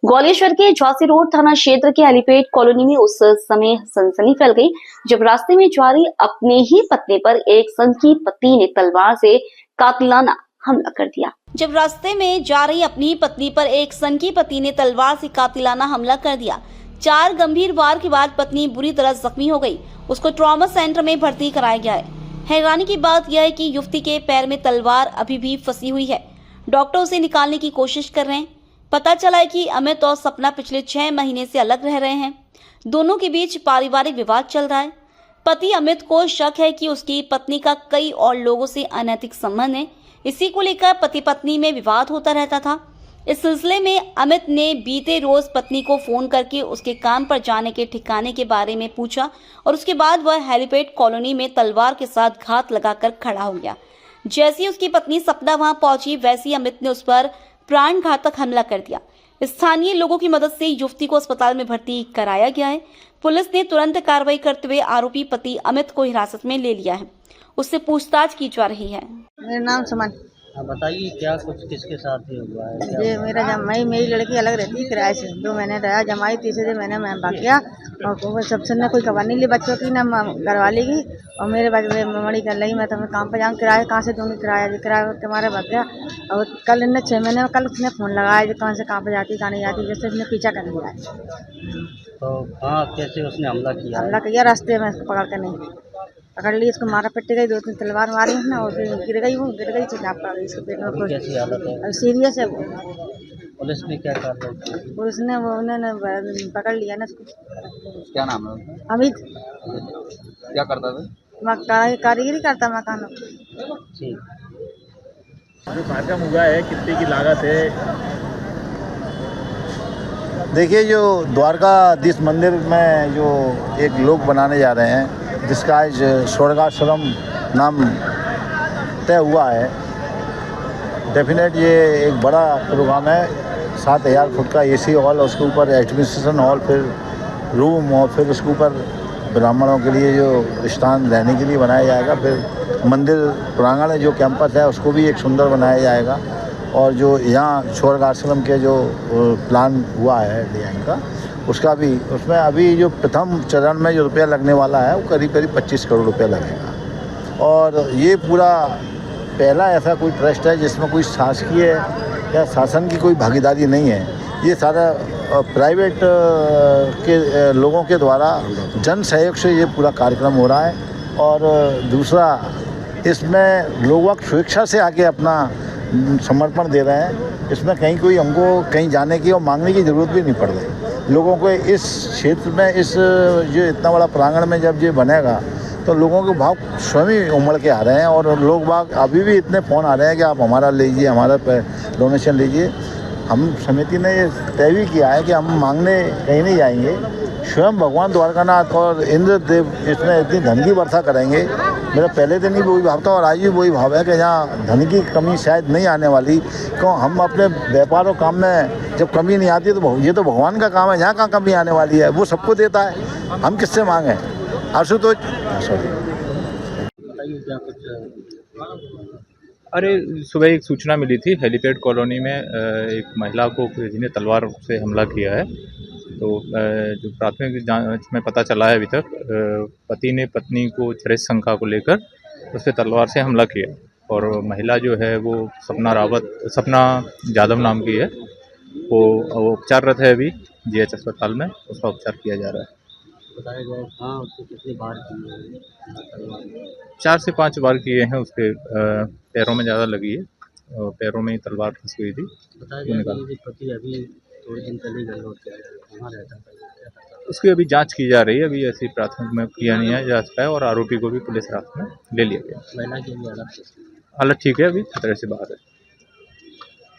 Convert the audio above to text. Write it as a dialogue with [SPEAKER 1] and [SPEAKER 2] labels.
[SPEAKER 1] ग्वालियर के झांसी रोड थाना क्षेत्र के हेलीपैड कॉलोनी में उस समय सनसनी फैल गई जब रास्ते में जा रही अपने ही पत्नी पर एक सनकी पति ने तलवार से कातिलाना हमला कर दिया। जब रास्ते में जा रही अपनी पत्नी पर एक सनकी पति ने तलवार से कातिलाना हमला कर दिया। 4 गंभीर वार के बाद पत्नी बुरी तरह जख्मी हो गई। उसको ट्रॉमा सेंटर में भर्ती कराया गया है। हैरानी की बात यह है कि युवती के पैर में तलवार अभी भी फंसी हुई है। डॉक्टर उसे निकालने की कोशिश कर रहे हैं। पता चला है कि अमित और सपना पिछले 6 महीने से अलग रह रहे हैं। दोनों के बीच पारिवारिक विवाद चल रहा है। पति अमित को शक है कि उसकी पत्नी का कई और लोगों से अनैतिक संबंध है। इसी को लेकर पति पत्नी में विवाद होता रहता था। इस सिलसिले में अमित ने बीते रोज पत्नी को फोन करके उसके काम पर जाने के ठिकाने के बारे में पूछा और उसके बाद वह हेलीपैड कॉलोनी में तलवार के साथ घात लगाकर खड़ा हो गया। जैसे ही उसकी पत्नी सपना वहां पहुंची वैसे ही अमित ने उस पर प्राण घातक हमला कर दिया। स्थानीय लोगों की मदद से युवती को अस्पताल में भर्ती कराया गया है। पुलिस ने तुरंत कार्रवाई करते हुए आरोपी पति अमित को हिरासत में ले लिया है। उससे पूछताछ की जा रही है।
[SPEAKER 2] मेरा नाम सुमन।
[SPEAKER 3] बताइए क्या कुछ किसके साथ ही हुआ है?
[SPEAKER 2] ये मेरा जमाई, मेरी लड़की अलग रहती है किराए से। 2 महीने रहा जमाई, तीसरे महीने मैं भाग गया और सबसे ने कोई खबर नहीं ली बच्चों की, ना घरवाली की। और मेरे बच्चे मड़ी कर लगी, मैं तो काम पर जाऊँ, किराया कहाँ से दूँगी, किराया तुम्हारे भाग गया। और कल इन्हें 6 महीने में कल उसने फ़ोन लगाया जो कहाँ से कहाँ पर जाती कहाँ नहीं जाती, जैसे उसने पीछा कर लिया है।
[SPEAKER 3] तो हाँ, कैसे उसने हमला किया?
[SPEAKER 2] हमला किया रास्ते में, उसको पकड़ के नहीं पकड़ ली, इसको मारा पिट गई, 2-3 तलवार मारी ना, और गिर गई, वो गिर गई तो नाप पड़ गई इसके पेट में।
[SPEAKER 3] कैसी हालत है?
[SPEAKER 2] सीरियस है वो।
[SPEAKER 3] पुलिस ने क्या कार्रवाई की?
[SPEAKER 2] पुलिस ने वो उन्होंने पकड़ लिया ना उसको।
[SPEAKER 3] क्या नाम है उसका?
[SPEAKER 2] अमित।
[SPEAKER 3] क्या करता था?
[SPEAKER 2] कारीगरी करता मकानों।
[SPEAKER 3] ठीक।
[SPEAKER 4] जो कार्यक्रम हुआ है कितने की लागत है?
[SPEAKER 5] देखिए, जो द्वारकाधीश मंदिर में जो एक लोक बनाने जा रहे हैं जिसका आज स्वर्गाश्रम नाम तय हुआ है। डेफिनेट ये एक बड़ा प्रोग्राम है। 7000 फुट का एसी हॉल, उसके ऊपर एडमिनिस्ट्रेशन हॉल, फिर रूम, और फिर उसके ऊपर ब्राह्मणों के लिए जो स्थान रहने के लिए बनाया जाएगा। फिर मंदिर प्रांगण में जो कैंपस है उसको भी एक सुंदर बनाया जाएगा। और जो यहाँ स्वर्ग आश्रम के जो प्लान हुआ है डिजाइन का, उसका भी, उसमें अभी जो प्रथम चरण में जो रुपया लगने वाला है वो करीब 25 करोड़ रुपया लगेगा। और ये पूरा पहला ऐसा कोई ट्रस्ट है जिसमें कोई शासकीय या शासन की कोई भागीदारी नहीं है। ये सारा प्राइवेट के लोगों के द्वारा जन सहयोग से ये पूरा कार्यक्रम हो रहा है। और दूसरा, इसमें लोग स्वेच्छा से आके अपना समर्पण दे रहे हैं। इसमें कहीं कोई हमको कहीं जाने की और मांगने की ज़रूरत भी नहीं पड़ रही। लोगों को इस क्षेत्र में, इस जो इतना बड़ा प्रांगण में जब ये बनेगा तो लोगों के भाव स्वयं ही उमड़ के आ रहे हैं। और लोग बाग अभी भी इतने फ़ोन आ रहे हैं कि आप हमारा लीजिए, हमारा डोनेशन लीजिए। हम समिति ने ये तय भी किया है कि हम मांगने कहीं नहीं जाएंगे। स्वयं भगवान द्वारकानाथ और इंद्र देव इसमें इतनी धन की वर्षा करेंगे। मेरा पहले दिन ही वही भाव था और आज भी वही भाव है कि यहाँ धन की कमी शायद नहीं आने वाली। क्यों, हम अपने व्यापार और काम में जब कमी नहीं आती तो ये तो भगवान का काम है। यहाँ कहाँ कमी आने वाली है, वो सबको देता है, हम किससे मांगें? आशुतोष,
[SPEAKER 4] अरे, सुबह एक सूचना मिली थी हेलीपैड कॉलोनी में एक महिला को किसी ने तलवार से हमला किया है। तो जो प्राथमिक जांच में पता चला है अभी तक, पति ने पत्नी को चरित्र शंका को लेकर उस पर तलवार से हमला किया। और महिला जो है वो सपना यादव नाम की है। वो उपचाररत है अभी GH अस्पताल में, उसका उपचार किया जा रहा है।
[SPEAKER 3] बताया जाए हाँ, उसको कितनी बार किए?
[SPEAKER 4] 4 से 5 बार किए हैं। उसके पैरों में ज़्यादा लगी है, पैरों में ही तलवार फंस गई थी।
[SPEAKER 3] बताया जाए कि पति अभी थोड़े दिन पहले गए होते हैं, कहाँ रहता था?
[SPEAKER 4] उसकी अभी जांच की जा रही है। अभी ऐसी प्राथमिक में किया नहीं है जांच का है। और आरोपी को भी पुलिस रात में ले लिया गया।
[SPEAKER 3] महिला की भी
[SPEAKER 4] हालत ठीक है, अभी खतरे से बाहर है।